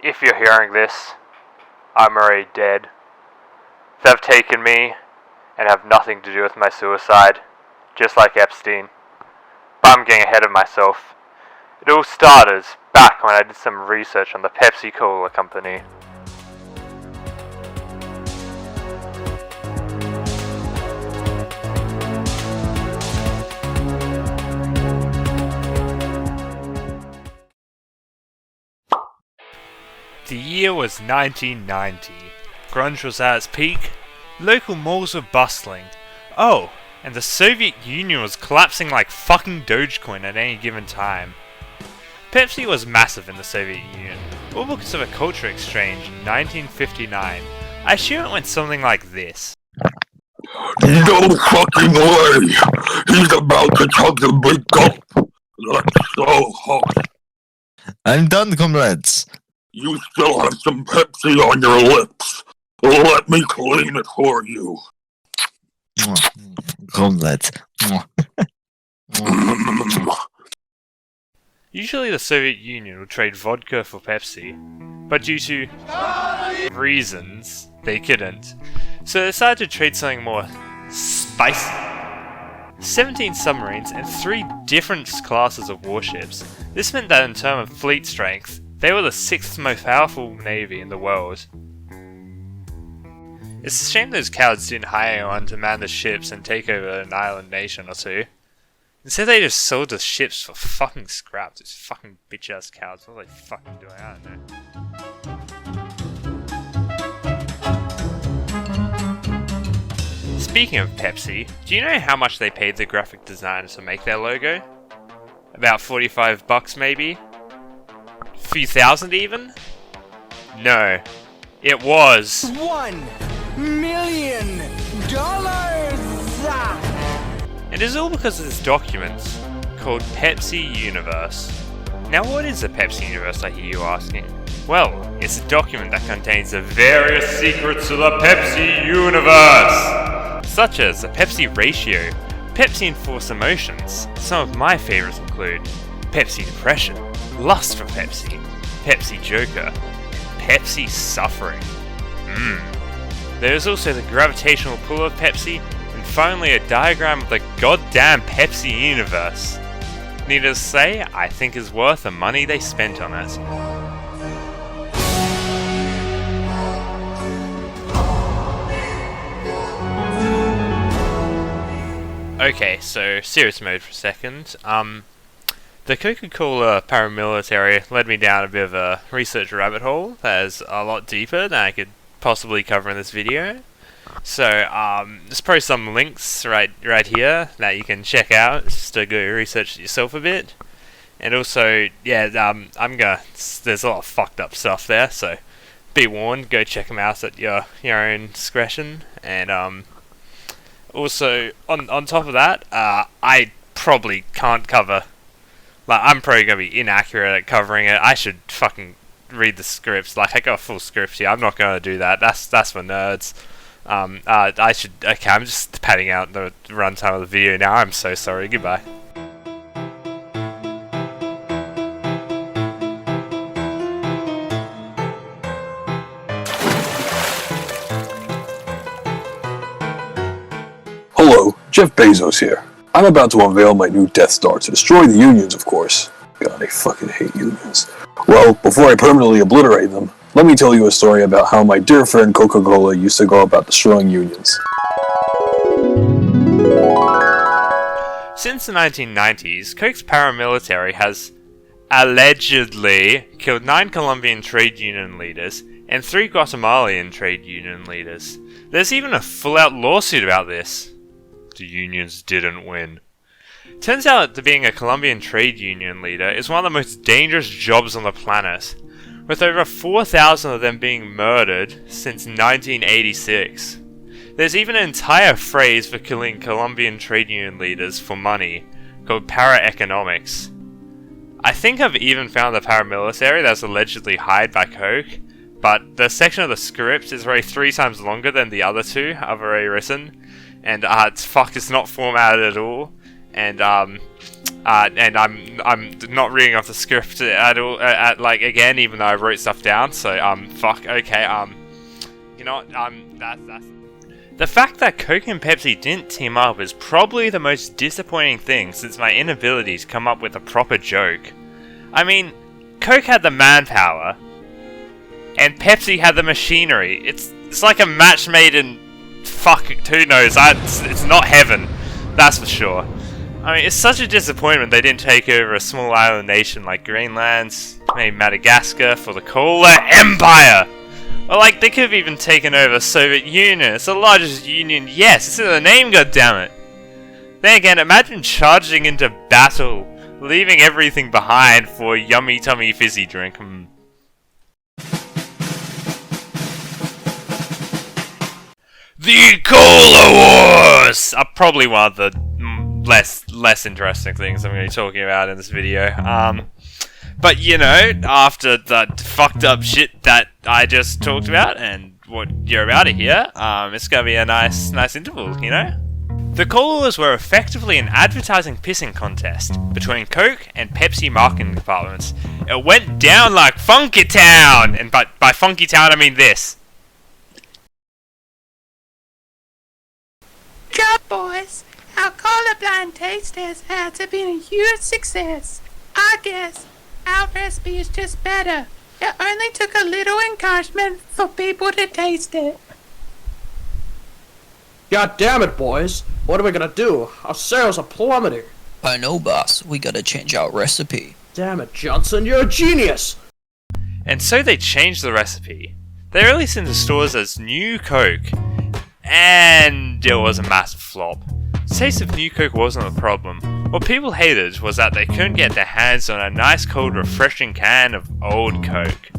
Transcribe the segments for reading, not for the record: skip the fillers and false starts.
If you're hearing this, I'm already dead. They've taken me and have nothing to do with my suicide, just like Epstein. But I'm getting ahead of myself. It all started back when I did some research on the Pepsi Cola company. The year was 1990. Grunge was at its peak. Local malls were bustling. Oh, and the Soviet Union was collapsing like fucking Dogecoin at any given time. Pepsi was massive in the Soviet Union, all because of a culture exchange in 1959. I assume it went something like this. No fucking way! He's about to chug the big gulp! That's so hot! I'm done, comrades. You still have some Pepsi on your lips. Let me clean it for you. Comrades. Usually the Soviet Union would trade vodka for Pepsi, but due to reasons, they couldn't. So they decided to trade something more spicy. 17 submarines and 3 different classes of warships. This meant that in terms of fleet strength, they were the 6th most powerful navy in the world. It's a shame those cowards didn't hire anyone to man the ships and take over an island nation or two. Instead they just sold the ships for fucking scrap. Those fucking bitch ass cowards. What are they fucking doing? I don't know. Speaking of Pepsi, do you know how much they paid the graphic designers to make their logo? About $45 maybe? Few thousand even? No. It was $1 million! It is all because of this document called Pepsi Universe. Now what is the Pepsi Universe, I hear you asking? Well, it's a document that contains the various secrets of the Pepsi Universe! Such as the Pepsi ratio, Pepsi enforced emotions. Some of my favourites include Pepsi depression, lust for Pepsi, Pepsi Joker, Pepsi suffering. There is also the gravitational pull of Pepsi, and finally a diagram of the goddamn Pepsi universe. Needless to say, I think is worth the money they spent on it. Okay, so serious mode for a second. The Coca-Cola paramilitary led me down a bit of a research rabbit hole that is a lot deeper than I could possibly cover in this video. So, there's probably some links right here that you can check out just to go research it yourself a bit. And also, yeah, there's a lot of fucked up stuff there, so be warned, go check them out at your own discretion. And also, on top of that, I probably can't cover. Like, I'm probably gonna be inaccurate at covering it. I should fucking read the scripts. Like, I got a full script here. I'm not gonna do that. That's for nerds. I should. Okay, I'm just padding out the runtime of the video now. I'm so sorry. Goodbye. Hello, Jeff Bezos here. I'm about to unveil my new Death Star to destroy the unions, of course. God, I fucking hate unions. Well, before I permanently obliterate them, let me tell you a story about how my dear friend Coca-Cola used to go about destroying unions. Since the 1990s, Coke's paramilitary has allegedly killed 9 Colombian trade union leaders and 3 Guatemalan trade union leaders. There's even a full-out lawsuit about this. The unions didn't win. Turns out that being a Colombian trade union leader is one of the most dangerous jobs on the planet, with over 4,000 of them being murdered since 1986. There's even an entire phrase for killing Colombian trade union leaders for money, called para-economics. I think I've even found the paramilitary that's allegedly hired by Coke, but the section of the script is already 3 times longer than the other 2 I've already written, and it's not formatted at all, and I'm not reading off the script at all, like again, even though I wrote stuff down. So fuck. Okay. You know what? That's. The fact that Coke and Pepsi didn't team up is probably the most disappointing thing since my inability to come up with a proper joke. I mean, Coke had the manpower, and Pepsi had the machinery. It's like a match made in fuck. Who knows? It's not heaven, that's for sure. I mean, it's such a disappointment they didn't take over a small island nation like Greenland, maybe Madagascar for the Cola Empire. Or like, they could have even taken over Soviet Union. It's the largest union. Yes, it's in the name, goddammit. Then again, imagine charging into battle, leaving everything behind for a yummy tummy fizzy drink. The Cola Wars are probably one of the less interesting things I'm going to be talking about in this video. But you know, after the fucked up shit that I just talked about and what you're about to hear, it's gonna be a nice interval, you know? The Cola Wars were effectively an advertising pissing contest between Coke and Pepsi marketing departments. It went down like Funky Town, and by Funky Town I mean this. Job, boys. Our colorblind taste test ads have been a huge success. I guess our recipe is just better. It only took a little encouragement for people to taste it. God damn it, boys. What are we gonna do? Our sales are plummeting. I know, boss. We gotta change our recipe. Damn it, Johnson, you're a genius! And so they changed the recipe. They released it into stores as New Coke, and it was a massive flop. The taste of New Coke wasn't the problem. What people hated was that they couldn't get their hands on a nice cold refreshing can of old Coke.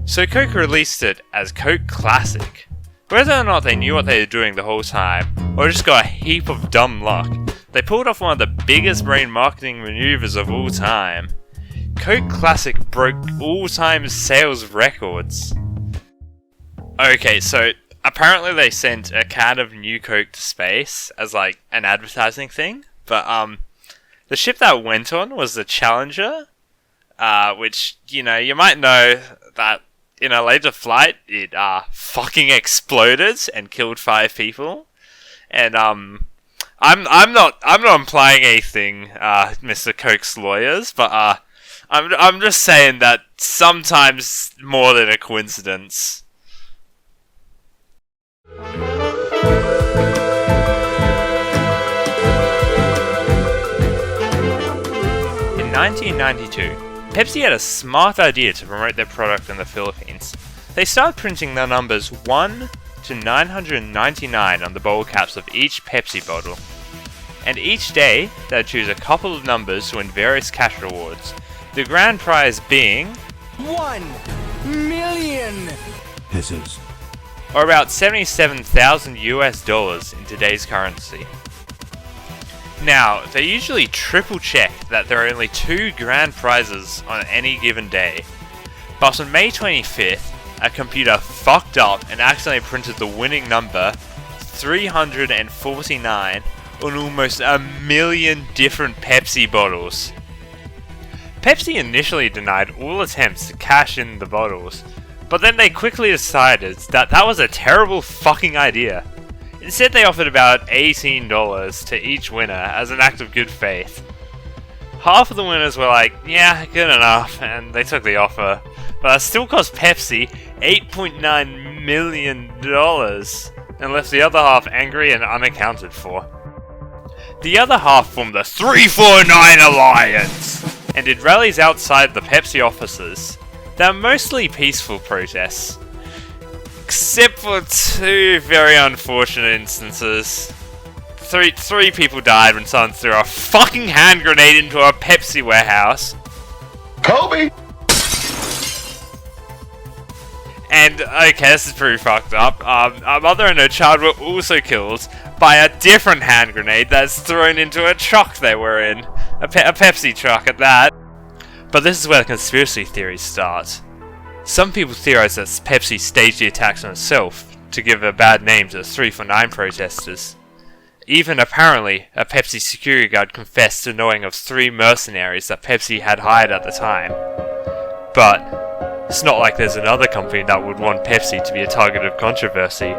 So Coke released it as Coke Classic. Whether or not they knew what they were doing the whole time, or just got a heap of dumb luck, they pulled off one of the biggest brain marketing maneuvers of all time. Coke Classic broke all-time sales records. Okay, so apparently they sent a can of New Coke to space as like an advertising thing, but the ship that went on was the Challenger, which, you know, you might know that in a later flight it fucking exploded and killed 5 people. And I'm not implying anything, Mr. Coke's lawyers, but I'm just saying that sometimes more than a coincidence. In 1992, Pepsi had a smart idea to promote their product in the Philippines. They started printing the numbers 1 to 999 on the bottle caps of each Pepsi bottle. And each day, they'd choose a couple of numbers to win various cash rewards, the grand prize being 1 million pesos, or about $77,000 US in today's currency. Now, they usually triple check that there are only 2 grand prizes on any given day, but on May 25th, a computer fucked up and accidentally printed the winning number 349 on almost 1 million different Pepsi bottles. Pepsi initially denied all attempts to cash in the bottles, but then they quickly decided that that was a terrible fucking idea. Instead, they offered about $18 to each winner as an act of good faith. Half of the winners were like, yeah, good enough, and they took the offer, but that still cost Pepsi $8.9 million and left the other half angry and unaccounted for. The other half formed the 349 Alliance and did rallies outside the Pepsi offices. They were mostly peaceful protests, except for 2 very unfortunate instances. Three people died when someone threw a fucking hand grenade into a Pepsi warehouse. Kobe! And, okay, this is pretty fucked up. A mother and her child were also killed by a different hand grenade that's thrown into a truck they were in. A Pepsi truck at that. But this is where the conspiracy theories start. Some people theorize that Pepsi staged the attacks on itself to give a bad name to the 349 protesters. Even apparently, a Pepsi security guard confessed to knowing of 3 mercenaries that Pepsi had hired at the time. But it's not like there's another company that would want Pepsi to be a target of controversy.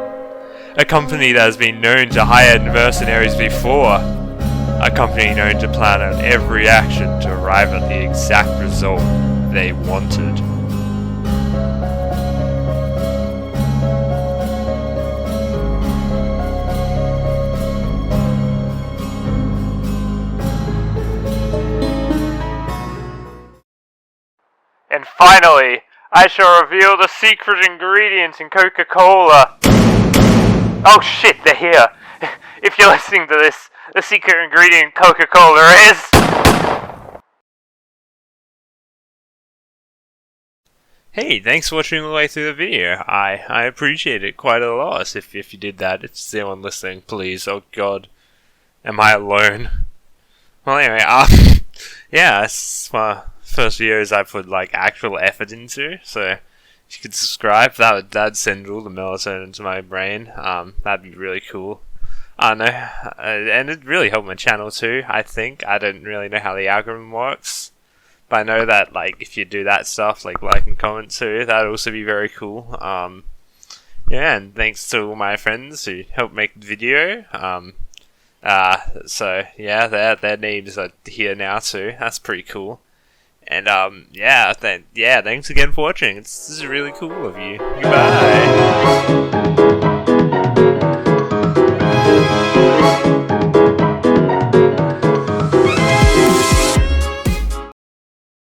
A company that has been known to hire mercenaries before. A company known to plan out every action to arrive at the exact result they wanted. And finally, I shall reveal the secret ingredient in Coca-Cola. Oh shit, they're here. If you're listening to this, the secret ingredient in Coca-Cola is... Hey, thanks for watching all the way through the video. I appreciate it quite a lot if you did that. If there's anyone listening, please. Oh god. Am I alone? Well anyway, yeah, it's my first videos I put like actual effort into, so if you could subscribe, that'd send all the melatonin into my brain. That'd be really cool. I don't know, and it'd really help my channel too, I think. I don't really know how the algorithm works, but I know that like if you do that stuff, like and comment too, that'd also be very cool. Yeah, and thanks to all my friends who helped make the video. So yeah, their names are here now too. That's pretty cool. And yeah, thanks again for watching. This is really cool of you. Goodbye.